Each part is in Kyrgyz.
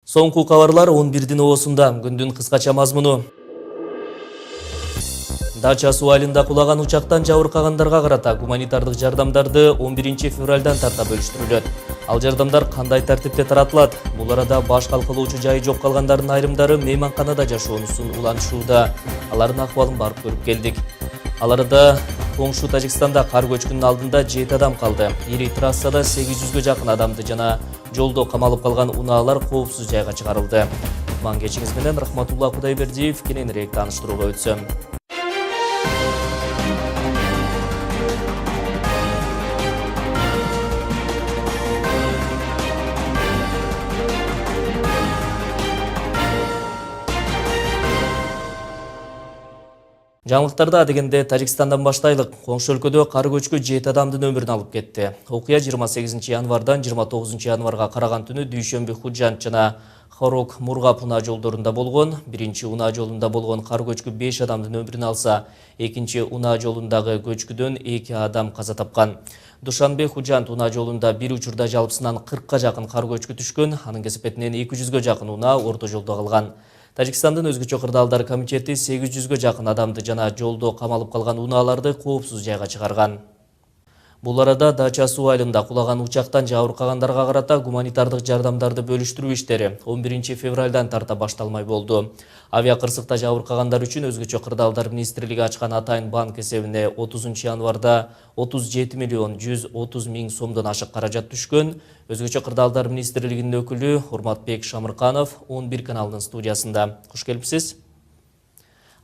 Соңку кабарлар 11-дин оосунда. Күндүн кыскача мазмуну. Дача суу айылында кулаган учактан жабыркагандарга карата гуманитардык жардамдарды 11 февралдан тарта бөлүштүрүлөт. Ал жардамдар кандай тартипте таратылат? Бул арада баш калкылоочу жайы жок калгандардын айрымдары мейманканада жашоонусун улантышууда. Алардын акыбалын барып көрүп келдик. Ал арада коңшу Тажикстанда кар көчкүнүнүн алдында 7 адам калды. Ири трассада 800гө жакын адамды жана жолдо камалып калган унаалар коопсуз жайга чыгарылды. Кутман кечиңиз менен Рахматулла Кудайбердиев кененирээк тааныштырууга өтсөм. Жаңылыктарда дегенде Тажикстандан баштайлык. Коңшу өлкөдө кар көчкү 7 адамдын өмүрүн алып кетти. Окуя 28 январдан 29 январга караган түнү Дүйшөмбү-Худжанд жана Хорок-Мургап унаа жолдорунда болгон. Биринчи унаа жолунда болгон кар көчкү 5 адамдын өмүрүн алса, экинчи унаа жолундагы көчкүдөн 2 адам каза тапкан. Душанбе-Худжанд унаа жолунда бир учурда жалпысынан 40га жакын кар көчкү түшкөн, анын кесепетинен 200гө жакын унаа орто жолдо калган. Тажикстандын өзгөчө кырдаалдар комитети 800гө жакын адамды жана жолдо камалып калган унааларды коопсуз жайга чыгарган. Бул арада Дача суу айылында кулаган учактан жабыркагандарга карата гуманитардык жардамдарды бөлүштүрүү иштери 11 февралдан тарта башталмай болду. Авиа кырсыкта жабыркагандар үчүн өзгөчө кырдаалдар министрлиги ачкан атайын банк эсебине 30 январда 37 миллион 130 миң сомдон ашык каражат түшкөн. Өзгөчө кырдаалдар министрлигинин өкүлү Урматбек Шамырканов 11 каналынын студиясында. Куш келипсиз.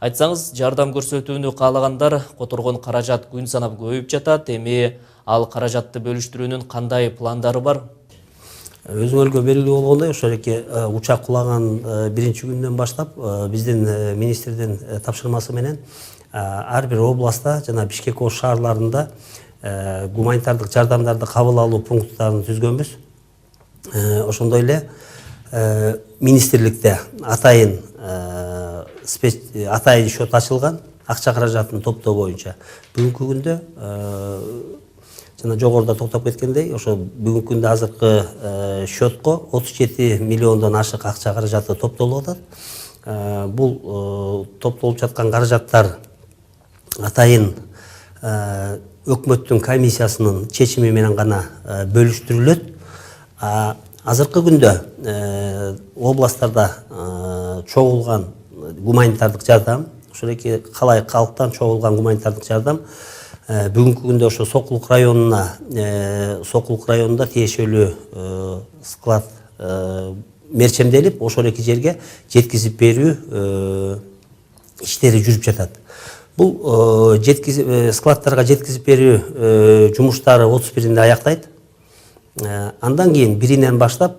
Айтсаңыз, жардам көрсөтүүнү каалагандар которгон каражат күн санап көбөйүп жатат. Эми ал каражатты бөлүштүрүүнүн кандай пландары бар? Өзүңөргө белгилүү болгондой, ошол эки учак кулаган биринчи күндөн баштап биздин министрдин тапшырмасы менен ар бир областта жана Бишкек ош шаарларында гуманитардык жардамдарды кабыл алуу пункттарын түзгөнбүз. Ошондой эле министрликте атайын счет ачылган, акча каражатын топтоо боюнча. Бүгүнкү күндө жана жогоруда токтоп кеткендей, ошо бүгүнкү күндө азыркы счетко 37 миллиондон ашык акча каражаты топтолуп атат. Бул топтолуп жаткан каражаттар атайын өкмөттүн комиссиясынын чечими менен гана бөлүштүрүлөт. Азыркы күндө областтарда чогулган гуманитардык жардам, ошол эки калай калктан чогулган гуманитардык жардам бүгүнкү күндө ошо Сокулук районунда тиешелүү склад мерчемделип, ошол эки жерге жеткизип берүү иштери жүрүп жатат. Бул складтарга жеткизип берүү жумуштары 31-инде аяктайт. Андан кийин биринен баштап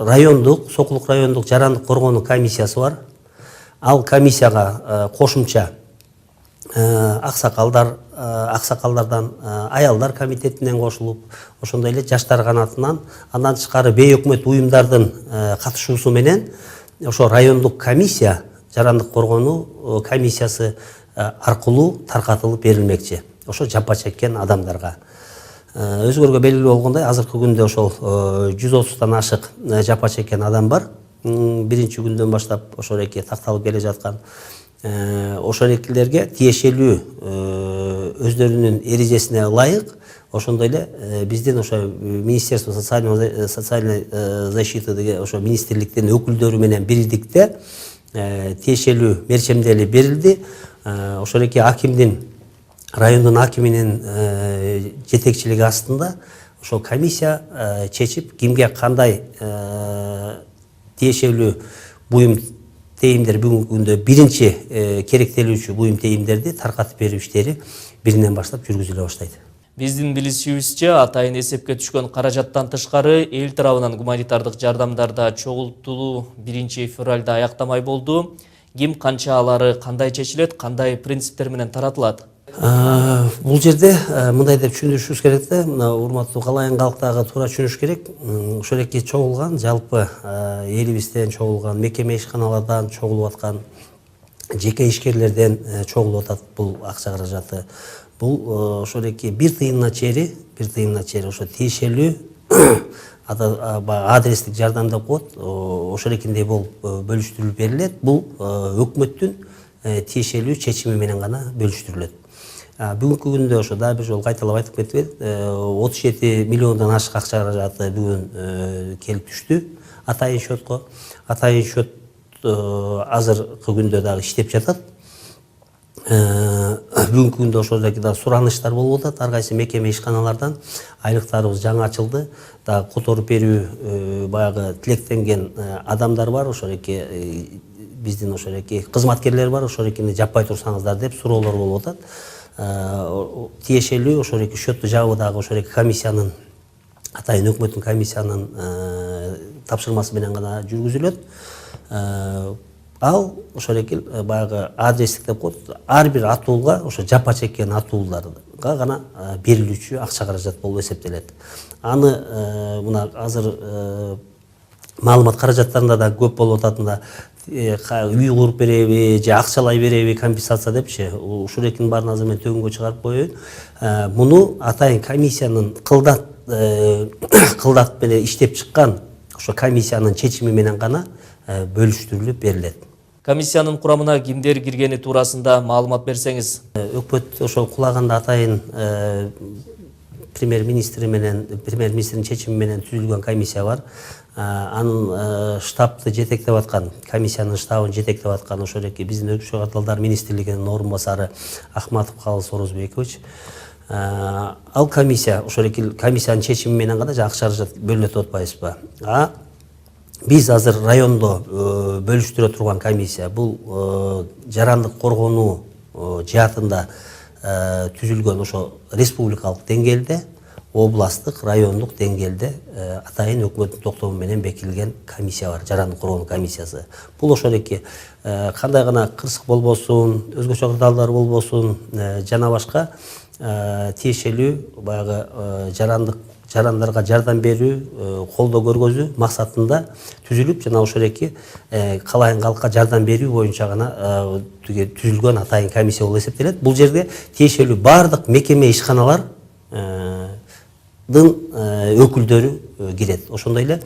Сокулук райондук жарандык коргонуу комиссиясы бар. Ал комиссияга кошумча аксакалдардан аялдар комитетинен кошулуп, ошондой эле жаштар канатынан, андан тышкары бейөкмөт уюмдардын катышуусу менен ошо райондук комиссия, жарандык коргонуу комиссиясы аркылуу таркатылып берилмекчи. Ошо жапа чеккен адамдарга. Өзгөргө белгилүү болгондой, азыркы күндө ошол 130тан ашык жапа чеккен адам бар. Биринчи күндөн баштап ошол эки такталып келе жаткан. Ошол экилерге тиешелүү өздөрүнүн эрежесине ылайык, ошондой эле биздин ошо Министерство социальной защиты деген ошо министрликтин өкүлдөрү менен бирдикте тиешелүү мерчемдели берилди. Ошол эки райондун акиминин жетекчилиги астында ошо комиссия чечип, кимге кандай тиешелүү буюм тейимдер бүгүнкү күндө биринчи керектелүүчү буюм тейимдерди таркатып берүү иштери биринен баштап жүргүзүлө баштайт. Биздин билишибизче, атайын эсепке түшкөн каражаттан тышкары эл тарабынан гуманитардык жардамдарда чогултулуу 1 февралда аяктамай болду. Ким канчалары кандай чечилет, кандай принциптер менен таратылат? Бул жерде мындай деп түшүнүшүбүз керек да, урматтуу калайын калктагы туура түшүнүш керек. Ошол эки чогулган, жалпы элибизден чогулган, мекеме ишканалардан чогулуп аткан, жеке ишкерлерден чогулуп атат бул акча каражаты. Бул ошол эки 1 тыйынына чейин ошо тиешелүү адрестик жардам деп коет, ошол эркиндей болуп бөлүштүрүлүп берилет. Бул өкмөттүн тиешелүү чечими менен гана бөлүштүрүлөт. Бүгүнкү күндө ошо да бир жолу кайталап айтып кетип, 37 миллиондон ашык акча каражаты бүгүн келип түштү атайын счетко. Атайын счет азыркы күндө дагы иштеп жатат. Бүгүнкү күндө ошолдоки да сураныштар болуп атат. Ар кайсы мекеме ишканалардан айлыктарыбыз жаңы ачылды. Да которуп берүү баягы тилектенген адамдар бар. Ошол эки биздин ошол эки кызматкерлер бар. Ошол экини жаппай турсаңыздар деп суроолор болуп атат. Тиешелүү ошол эки счетту жабуу дагы ошол эки комиссиянын, атайын өкмөттүн комиссиянын тапшырмасы менен гана жүргүзүлөт. Ал ошол эки баягы адрестик деп коет. Ар бир атуулга, ошо жапа чеккен атууларга гана берилүүчү акча каражат болуп эсептелет. Аны мына азыр маалымат каражаттарында да көп болуп ататында үй куруп береби же акчалай береби компенсация депчи, ушул экинин баарын азыр мен төгүнгө чыгарып коеюн. Муну атайын комиссиянын кылдат менен иштеп чыккан ошо комиссиянын чечими менен гана бөлүштүрүлүп берилет. Комиссиянын курамына кимдер киргени туурасында маалымат берсеңиз. Өкмөт ошол кулаганда атайын премьер-министрдин чечими менен түзүлгөн комиссия бар. Анын штабты жетектеп аткан, комиссиянын штабын жетектеп аткан ошол эки биздин Өзгөчө катталдар министрлигинин орун басары Ахматов Калыс Орозбекович. Ал комиссия ошол эки комиссиянын чечими менен гана акча каражат бөлүнөт деп атпайбызбы? Биз азыр райондо бөлүштүрө турган комиссия бул жарандык коргонуу жаатында түзүлгөн ошо республикалык деңгээлде, областтык, райондук деңгээлде атайын өкмөттүн токтому менен бекитилген комиссия бар, жарандык коргонуу комиссиясы. Бул ошол эки кандай гана кырсык болбосун, өзгөчө кырдаалдар болбосун, жана башка тиешелүү баягы жарандарга жардам берүү, колдоо көргөзүү максатында түзүлүп, жана ошол эки калайын калкка жардам берүү боюнча гана түзүлгөн атайын комиссия болуп эсептелет. Бул жерде тиешелүү бардык мекеме ишканалар өкүлдөрү кирет. Ошондой эле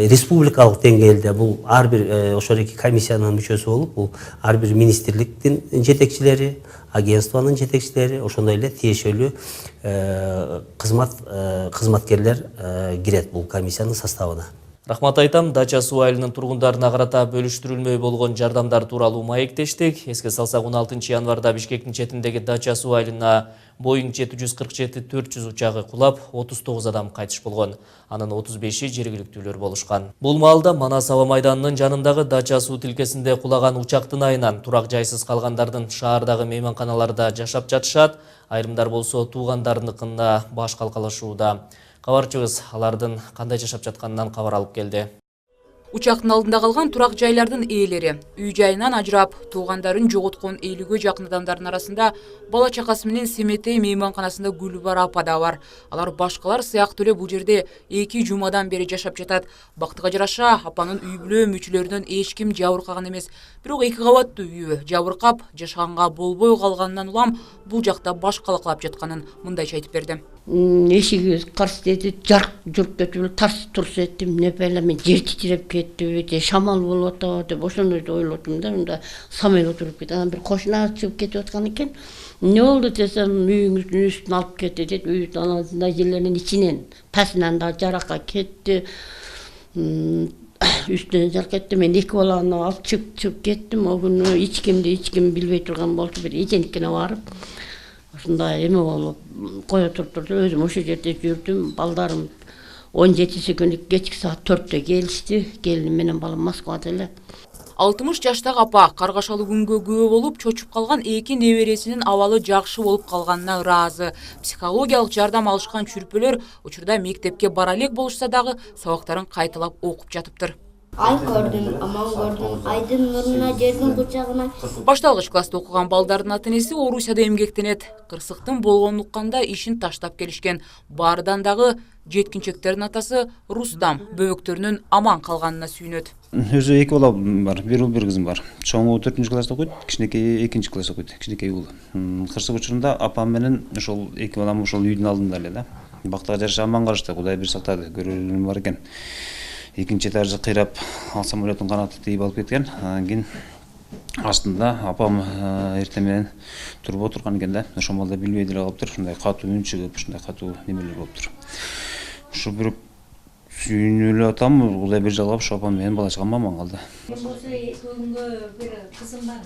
республикалык деңгээлде бул ар бир ошол эки комиссиянын мүчөсү болуп, бул ар бир министрликтин жетекчилери, агентствонун жетекчилери, ошондой эле тиешелүү кызматкерлер кирет бул комиссиянын составына. Рахмат айтам. Дача суу айылынын тургундарына карата бөлүштүрүлмөй болгон жардамдар тууралуу маектештик. Эске салсак, 16 январда Бишкектин четиндеги Дача суу айылына Boeing 747-400 учагы кулап, 39 адам кайтыш болгон. Анын 35-и жергиликтүүлөр болушкан. Бул маалда Манас аба майданынын жанындагы Дача суу тилкесинде кулаган учактын айынан турак жайсыз калгандардын шаардагы мейманканаларда жашап жатышат. Айрымдар болсо туугандарыныкына баш калкалашууда. Кабарчыбыз алардын кандай жашап жатканынан кабар алып келди. Учактын алдында калган турак жайлардын ээлери үй жайынан ажырап, туугандарын жоготкон 50-гө жакын адамдардын арасында бала чакасы менен Семетей мейманканасында Гүлбара апа да бар. Алар башкалар сыяктуу эле бул жерде 2 жумадан бери жашап жатат. Бактыга жараша апанын үй бүлө мүчөлөрүнөн эч ким жабыркаган эмес. Бирок 2 кабаттуу үйү жабыркап, жашаганга болбой калганынан улам бул жакта баш калкалап жатканын мындайча айтып берди. Эшиги карс деди, жарк жүрүп кетип, тарс турс эттим, непеле мен жер титиреп кетти, же шамал болуп атабы деп ошондойду ойлодум да, мында самолет туруп кетти. Анан бир кошуна чыгып кетип аткан экен. Не болду десем, үйүңүздүн үстүн алып кетти деп, үйдүн алдында жерлеринин ичинен пасынан да жаракка кетти. Үстүнөн жар кетти. Мен 2 баланы алып чыгып кеттим. О күнү эч ким билбей турган болду, бир эженкине барып. Ушундай эме болуп кое турду. Өзүм ошол жерде жүрдүм. Балдарым 17 күнү кечки саат 4-тө келишти. Келиним менен балам Москвада эле. 60 жаштагы апа каргашалуу күнгө күбө болуп, чочуп калган 2 небересинин абалы жакшы болуп калганына ыраазы. Психологиялык жардам алышкан чүрпөлөр учурда мектепке бара элек болушса дагы сабактарын кайталап окуп жатыптыр. Ай көрдүм, аман көрдүм, айдын нуруна, жердин кучагына. Башталгыч класста окуган балдардын ата-энеси Орусияда эмгектенет. Кырсыктын болгонун укканда ишин таштап келишкен. Баардан дагы жеткинчектердин атасы Рустам бөбөктөрүнүн аман калганына сүйүнөт. Өзү 2 бала бар, бир уул бир кызым бар. Чоңу 4-класста окуйт, кичинекейи 2-класста окуйт, кичинекей уул. Кырсык учурунда апам менен ошол 2 балам ошол үйдүн алдында эле да. бактыга жараша аман калышты, Кудай бир сактады, көрөрүм бар экен. Экинчи этажды кыйрап, ал самолеттин канаты тийип алып кеткен. Анан кийин астында апам эртең менен туруп отурган экен да. Ошол балда билбей деле калыптыр. Ушундай катуу үн чыгып, ушундай катуу немелер болуптур. Ушу бир сүйүнүп эле атам, Кудай бир жалгап, ушу апам менен бала чагам аман калды. Мен болсо бүгүнгө бир кызым бар.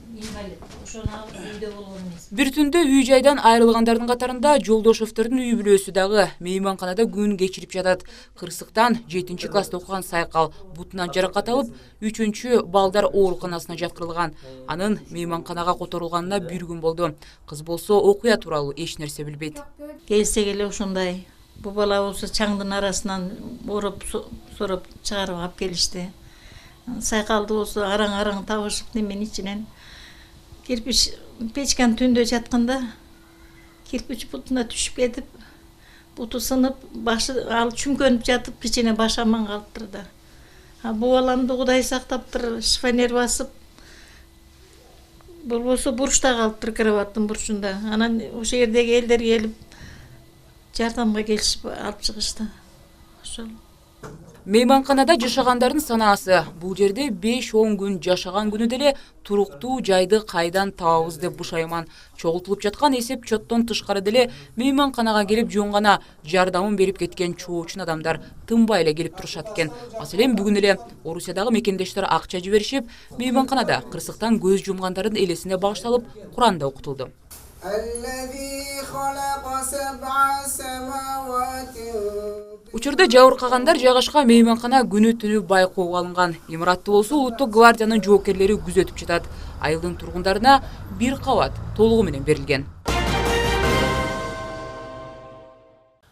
Инвалид. Ошону алып үйдө болгон эмес. Бир түндө үй жайдан айрылгандардын катарында Жолдошевдордун үй бүлөсү дагы мейманканада күн кечирип жатат. Кырсыктан 7-класста окуган Сайкал бутунан жаракат алып, 3-балдар ооруканасына жаткырылган. Анын мейманканага которулганына 1 күн болду. Кыз болсо окуя тууралуу эч нерсе билбейт. Келсек эле ушундай. Бу бала болсо чаңдын арасынан ороп сороп чыгарып алып келишти. Сайкалды болсо араң табышып неменин ичинен кирпич печканын түндө жатканда кирпич бутуна түшүп кетип, буту сынып, башы ал чүмкөнүп жатып, кичине баш аман калыптыр да. Бу баламды Кудай сактаптыр, шифонер басып, болбосо бурчта калыптыр, кроваттын бурчунда. Анан ошол жердеги элдер келип жардамга келишип алып чыгышты. Ошол. Мейманканада жашагандардын санаасы бул жерде 5-10 күн жашаган күнү деле туруктуу жайды кайдан табабыз деп бушайман. Чогултулуп жаткан эсеп чоттон тышкары деле мейманканага келип жөн гана жардамын берип кеткен чоочун адамдар тынбай эле келип турушат экен. Маселен, бүгүн эле Орусиядагы мекендештер акча жиберишип, мейманканада кырсыктан көз жумгандардын элесине багышталып, Куран да окутулду. Учурда жабыркагандар жайгашкан мейманкана күнү түнү байкоого алынган. Имаратты болсо Улуттук гвардиянын жоокерлери күзөтүп жатат. Айылдын тургундарына 1 кабат толугу менен берилген.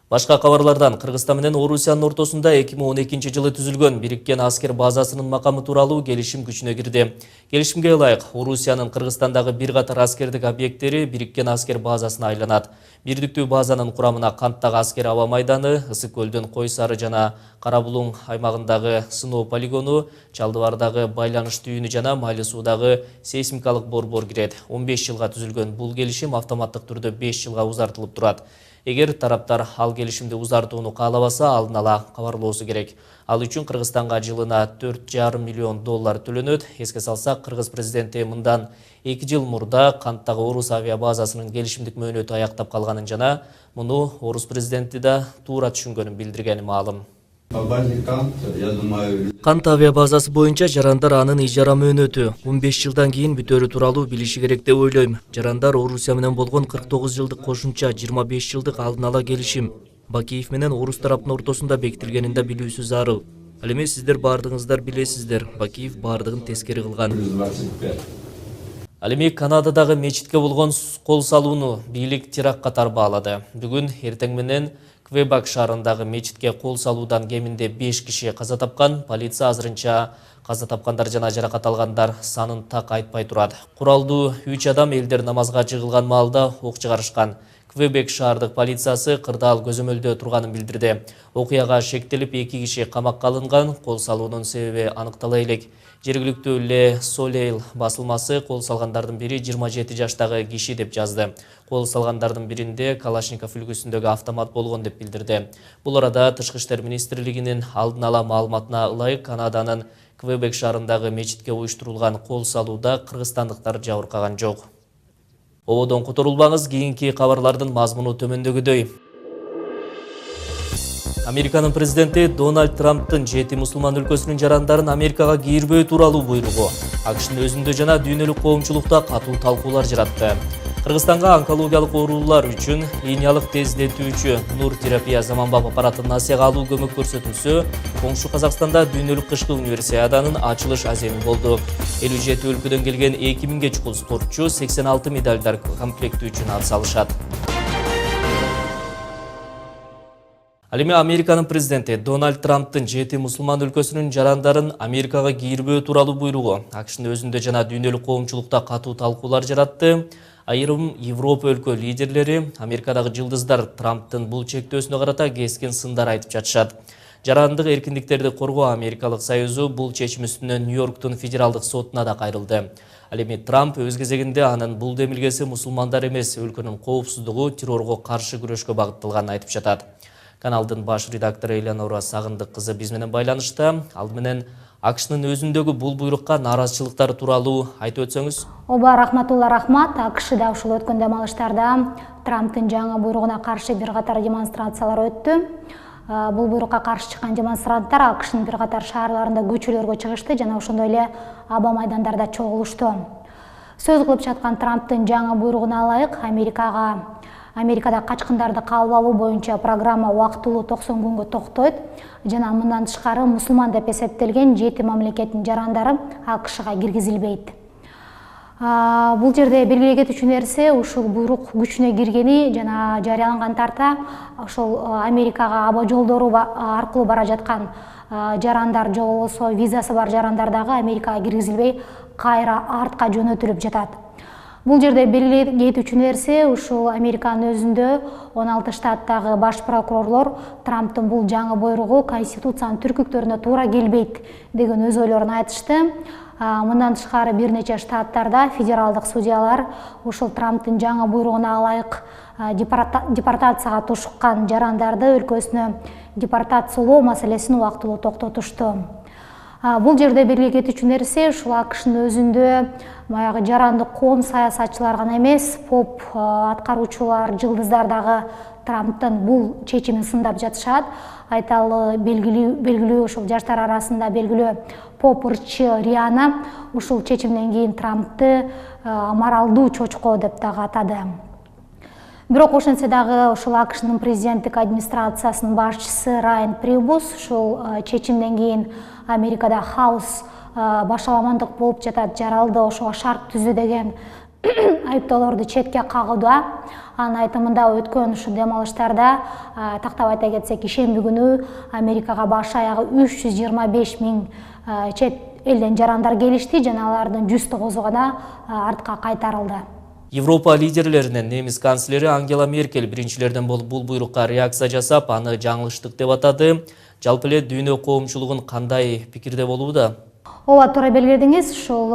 Башка кабарлардан Кыргызстан менен Орусиянын ортосунда 2012 жылы түзүлгөн бириккен аскер базасынын макамы тууралуу келишим күчүнө кирди. Келишимге ылайык Орусиянын Кыргызстандагы бир катар аскердик объекттери бириккен аскер базасына айланат. Бирдиктүү базанын курамына Канттагы аскер аба майданы, Ысык көлдүн Кой Сары жана Кара Булуң аймагындагы сыноо полигону, Чалдыбардагы байланыш түйүнү жана Майлы суудагы сейсмикалык борбор кирет. 15 жылга түзүлгөн бул келишим автоматтык түрдө 5 жылга узартылып турат. Эгер тараптар ал келишимди узартууну каалабаса, алдын ала кабарлоосу керек. Ал үчүн Кыргызстанга жылына $4,5 миллион төлөнөт. Эске салсак, Кыргыз президенти мындан 2 жыл мурда Канттагы Орус авиа базасынын келишимдик мөөнөтү аяктап калганын жана муну Орус президенти да туура түшүнгөнүн билдиргени маалым. Кант авиа базасы боюнча жарандар анын ижара мөөнөтү 15 жылдан кийин бүтөрү тууралуу билиши керек деп ойлойм. Жарандар Орусия менен болгон 49 жылдык кошумча 25 жылдык алдын ала келишим Бакиев менен Орус тараптын ортосунда бекитилгенин да билүүсү зарыл. Ал эми сиздер бардыгыңыздар билесиздер, Бакиев бардыгын тескери кылган. Ал эми Канададагы мечитке болгон кол салууну бийлик теракт катары баалады. Бүгүн эртең менен Квебек шаарындагы мечитке кол салуудан кеминде 5 киши каза тапкан. Полиция азырынча каза тапкандар жана жаракат алгандар санын так айтпай турат. Куралдуу 3 адам элдер намазга жыгылган маалда ок чыгарышкан. Квебек шаардык полициясы кырдаал көзөмөлдө турганын билдирди. Окуяга шектелип 2 киши камакка алынган. Кол салуунун себеби аныктала элек. Жергиликтүү Le Soleil басылмасы кол салгандардын бири 27 жаштагы киши деп жазды. Кол салгандардын биринде Калашников үлгүсүндөгү автомат болгон деп билдирди. Бул арада Тышкы иштер министрлигинин алдын ала маалыматына ылайык Канаданын Квебек шаарындагы мечитке уюштурулган кол салууда кыргызстандыктар жабыркаган жок. Ободон которулбаңыз, кийинки кабарлардын мазмуну төмөндөгүдөй. Американын президенти Дональд Трамптын 7 мусулман өлкөсүнүн жарандарын Америкага кирбөө тууралуу буйругу АКШнын өзүндө жана дүйнөлүк коомчулукта катуу талкуулар жаратты. Кыргызстанга онкологиялык оорулар үчүн линиялык тездетүүчү нур терапия заманбап аппаратын насыяга алуу көмөк көрсөтүлсө, коңшу Казакстанда дүйнөлүк кышкы универсиаданын ачылыш аземи болду. 57 өлкөдөн келген 2000ге чукул спортчу 86 медальдар комплекти үчүн атсалышат. Ал эми Американын президенти Дональд Трамптын 7 мусулман өлкөсүнүн жарандарын Америкага кирбөө тууралуу буйругу АКШнын өзүндө жана дүйнөлүк коомчулукта катуу талкуулар жаратты. Айрым Европа өлкө лидерлери Америкадагы жылдыздар Трамптын бул чектөөсүнө карата кескен сындар айтып жатышат. Жарандык эркиндиктерди коргоо Америкалык союзу бул чечим үстүнөн Нью-Йорктун федералдык сотуна да кайрылды. Ал эми Трамп өз кезегинде анын бул демилгеси мусулмандар эмес, өлкөнүн коопсуздугу, террорго каршы күрөшкө багытталганын айтып жатат. Каналдын баш редактору Элеонора Сагындык кызы биз менен байланышта. Ал менен АКШнын өзүндөгү бул буйрукка нааразычылыктар тууралуу айтып өтсөңүз. Оба рахматулла рахмат. АКШда ушул өткөн демалыштарда Трамптын жаңы буйругуна каршы бир катар демонстрациялар өттү. Бул буйрукка каршы чыккан демонстранттар АКШнын бир катар шаарларында көчөлөргө чыгышты жана ошондой эле аба майдандарда чогулушту. Сөз кылып жаткан Трамптын жаңы буйругуна ылайык Америкада качкындарды кабыл алуу боюнча программа убактылуу 90 күнгө токтойт жана мындан тышкары мусулман деп эсептелген 7 мамлекеттин жарандары АКШга киргизилбейт. Бул жерде белгилей кетүүчү нерсе ушул буйрук күчүнө киргени жана жарыяланган тарта ошол Америкага аба жолдору аркылуу бара жаткан жарандар же болбосо визасы бар жарандар дагы Америкага киргизилбей кайра артка жөнөтүлүп жатат. Бул жерде белгилей кетүүчү нерсе ушул Американын өзүндө 16 штаттагы баш прокурорлор Трамптын бул жаңы буйругу конституциянын түркүктөрүнө туура келбейт деген өз ойлорун айтышты. Мындан тышкары бир нече штаттарда федералдык судьялар ушул Трамптын жаңы буйругуна ылайык депортацияга тушуккан жарандарды өлкөсүнө депортациялоо маселесин убактылуу токтотушту. Бул жерде белгилей кетүүчү нерсе ушул АКШнын өзүндө баягы жарандык коом саясатчылар гана эмес, поп аткаруучулар, жылдыздар дагы Трамптын бул чечимин сындап жатышат. Айталы белгилүү ушул жаштар арасында белгилүү поп ырчы Риана ушул чечимден кийин Трампты моралдуу чочко деп дагы атады. Бирок ошентсе дагы ушул АКШнын президенттик администрациясынын башчысы Райан Прибус ушул чечимден кийин Америкада хаос башаламандык болуп жатат, жаралды ошого шарт түзүү деген айыптоолорду четке кагууда. Анын айтымында өткөн ушул демалыштарда тактап айта кетсек, ишемби күнү Америкага баш аягы 325 миң чет элден жарандар келишти жана алардын 109 гана артка кайтарылды. Европа лидерлеринен немис канцлери Ангела Меркель биринчилерден болуп бул буйрукка реакция жасап, аны жаңылыштык деп атады. Жалпы эле дүйнө коомчулугун кандай пикирде болууда? Ооба, туура белгиледиңиз. Ушул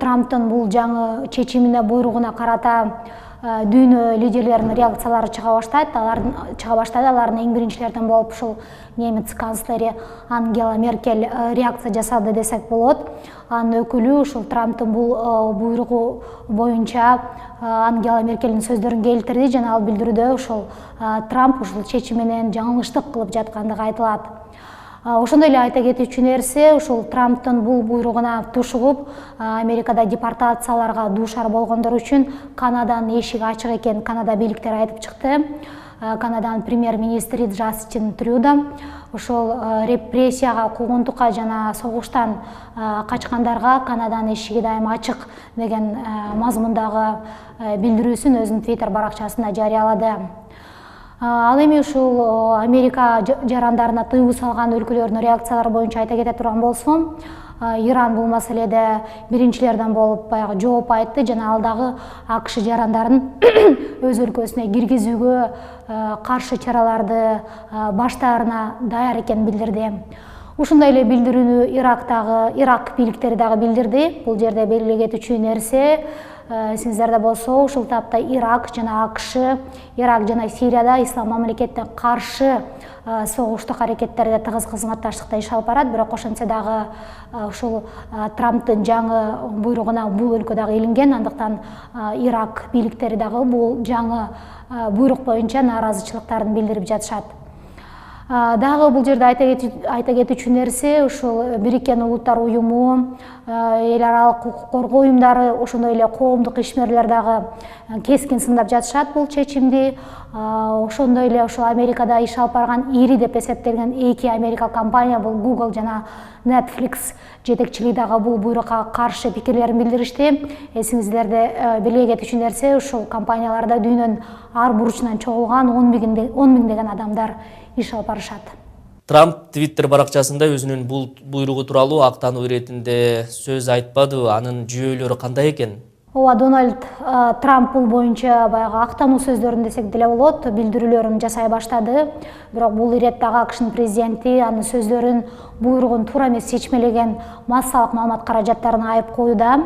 Трамптын бул жаңы чечимине, буйругуна карата дүйнө лидерлеринин реакциялары чыга баштады. Алардын эң биринчилерден болуп ушул немец канцлери Ангела Меркель реакция жасады десек болот. Анын өкүлү ушул Трамптын бул буйругу боюнча Ангела Меркельдин сөздөрүн келтирди жана ал билдирүүдө ушул Трамп ушул чечим менен жаңылыштык кылып жаткандыгы айтылат. Ошондой эле айта кетүүчү нерсе ушул Трамптын бул буйругуна тушугуп Америкада депортацияларга дуушар болгондор үчүн Канаданын эшиги ачык экенин Канада бийликтери айтып чыкты. Канаданын премьер-министри Джастин Трюдо ошол репрессияга, куугунтукка жана согуштан качкандарга Канаданын эшиги дайым ачык деген мазмундагы билдирүүсүн өзүнүн Twitter баракчасында жарыялады. Ал эми ушул Америка жарандарына тыюу салган өлкөлөрдүн реакциялары боюнча айта кете турган болсом, Иран бул маселеде биринчилерден болуп баягы жооп айтты жана ал дагы АКШ жарандарын өз өлкөсүнө киргизүүгө каршы чараларды баштаарына даяр экенин билдирди. Ушундай эле билдирүүнү Ирак бийликтери дагы билдирди. Бул жерде белгилей кетүүчү нерсе сиңиздерде болсо, ушул тапта Ирак жана АКШ, Ирак жана Сирияда ислам мамлекетине каршы согуштук аракеттерде тыгыз кызматташтыкта иш алып барат. Бирок ошентсе дагы ушул Трамптын жаңы буйругуна бул өлкө дагы илинген, андыктан Ирак бийликтери дагы бул жаңы буйрук боюнча нааразычылыктарын билдирип жатышат. Дагы бул жерде айта кетүүчү нерсе ушул Бириккен Улуттар уюму, эл аралык укук коргоо уюмдары, ошондой эле коомдук ишмерлер дагы кескин сындап жатышат бул чечимди. Ошондой эле ушул Америкада иш алып барган ири деп эсептелген 2 Америка компания, бул Google жана Netflix жетекчилиги дагы бул буйрукка каршы пикирлерин билдиришти. Эсиңиздерде белгилей кетүүчү нерсе ушул компанияларда дүйнөнүн ар бурчунан чогулган 10 миң деген адамдар иш алып барышат. Трамп Twitter баракчасында өзүнүн бул буйругу тууралуу актануу иретинде сөз айтпады. Анын жүйөлөрү кандай экен? Ооба, Дональд Трамп бул боюнча баягы актануу сөздөрүн десек деле болот, билдирүүлөрүн жасай баштады. Бирок бул иретте АКШнын президенти анын сөздөрүн буйругун туура эмес чечмелеген массалык маалымат каражаттарына айып коюуда.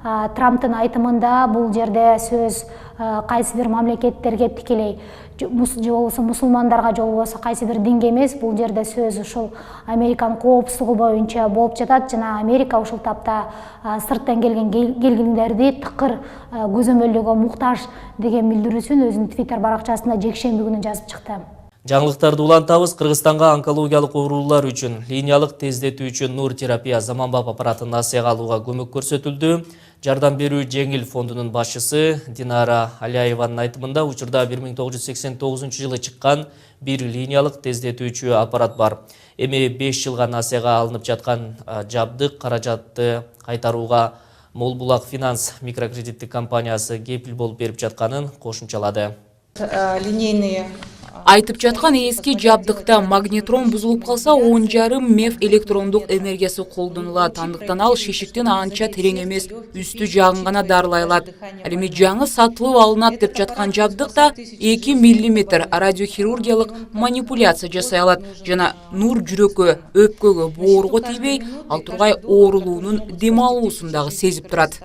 Трамптын айтымында бул жерде сөз кайсы бир мамлекеттерге тикелей же болбосо мусулмандарга же болбосо кайсы бир динге эмес, бул жерде сөз ушул Американын коопсуздугу боюнча болуп жатат жана Америка ушул тапта сырттан келген келгиндерди тыкыр көзөмөлдөөгө муктаж деген билдирүүсүн өзүнүн Twitter баракчасында жекшемби күнү жазып чыкты. Жаңылыктарды улантабыз. Кыргызстанга онкологиялык оорулар үчүн линиялык тездетүүчү нур терапия заманбап аппаратын Асияга алууга көмөк көрсөтүлдү. Жардам берүү жеңил фондунун башчысы Динара Аляеванын айтымында учурда 1989 жылы чыккан бир линиялык тездетүүчү аппарат бар. Эми 5 жылга Асияга алынып жаткан жабдык каражатты кайтарууга Молбулак Финанс микрокредиттик компаниясы кепил болуп берип жатканын кошумчалады. Линейные Айтып жаткан эски жабдыкта магнитрон бузулуп калса 10,5 меф электрондук энергиясы колдонулат. Андыктан ал шишиктин анча терең эмес, үстү жагын гана дарылай алат. Ал эми жаңы сатылып алынат деп жаткан жабдыкта 2 мм радиохирургиялык манипуляция жасай алат жана нур жүрөккө, өпкөгө, боорго тийбей, ал тургай оорулуунун дем алуусун дагы сезип турат.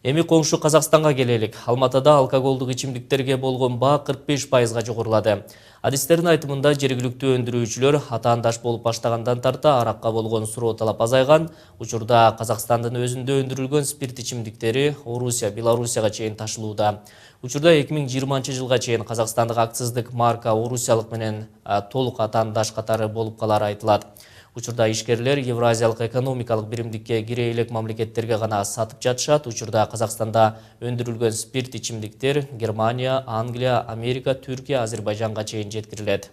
Эми коңшу Казакстанга келелик. Алматыда алкоголдук ичимдиктерге болгон баа 45%га жогорулады. Адистердин айтымында жергиликтүү өндүрүүчүлөр атаандаш болуп баштагандан тарта аракка болгон суроо талап азайган. Учурда Казакстандын өзүндө өндүрүлгөн спирт ичимдиктери Орусия, Белоруссияга чейин ташылууда. Учурда 2020 жылга чейин казакстандык акциздик марка орусиялык менен толук атаандаш катары болуп калары айтылат. Учурда ишкерлер Евразиялык экономикалык биримдикке кире элек мамлекеттерге гана сатып жатышат. Учурда Казакстанда өндүрүлгөн спирт ичимдиктер Германия, Англия, Америка, Түркия, Азербайжанга чейин жеткирилет.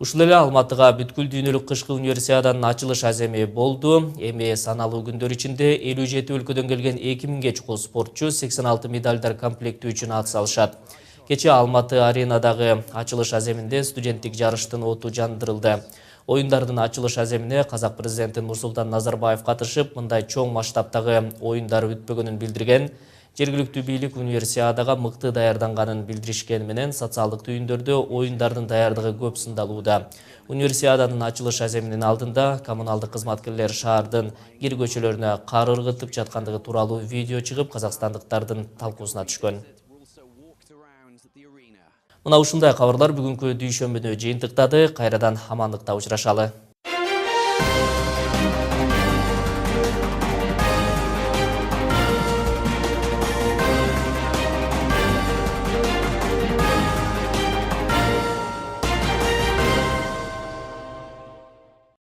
Ушул эле Алматыга бүткүл дүйнөлүк кышкы универсиаданын ачылыш аземи болду. Эми саналуу күндөр ичинде 57 өлкөдөн келген 2000ге чукул спортчу 86 медальдар комплекти үчүн ат салышат. Кече Алматы аренадагы ачылыш аземинде студенттик жарыштын оту жандырылды. Оюндардын ачылыш аземине казак президенти Нурсултан Назарбаев катышып, мындай чоң масштабтагы оюндар өтпөгөнүн билдирген. Жергиликтүү бийлик универсиадага мыкты даярданганын билдиришкени менен социалдык түйүндөрдө оюндардын даярдыгы көп сындалууда. Универсиаданын ачылыш аземинин алдында коммуналдык кызматкерлер шаардын кир көчөлөрүнө кар ыргытып жаткандыгы тууралуу видео чыгып, казакстандыктардын талкуусуна түшкөн. Мына ушундай кабарлар бүгүнкү дүйшөмбүнү жыйынтыктады. Кайрадан амандыкта учурашалы.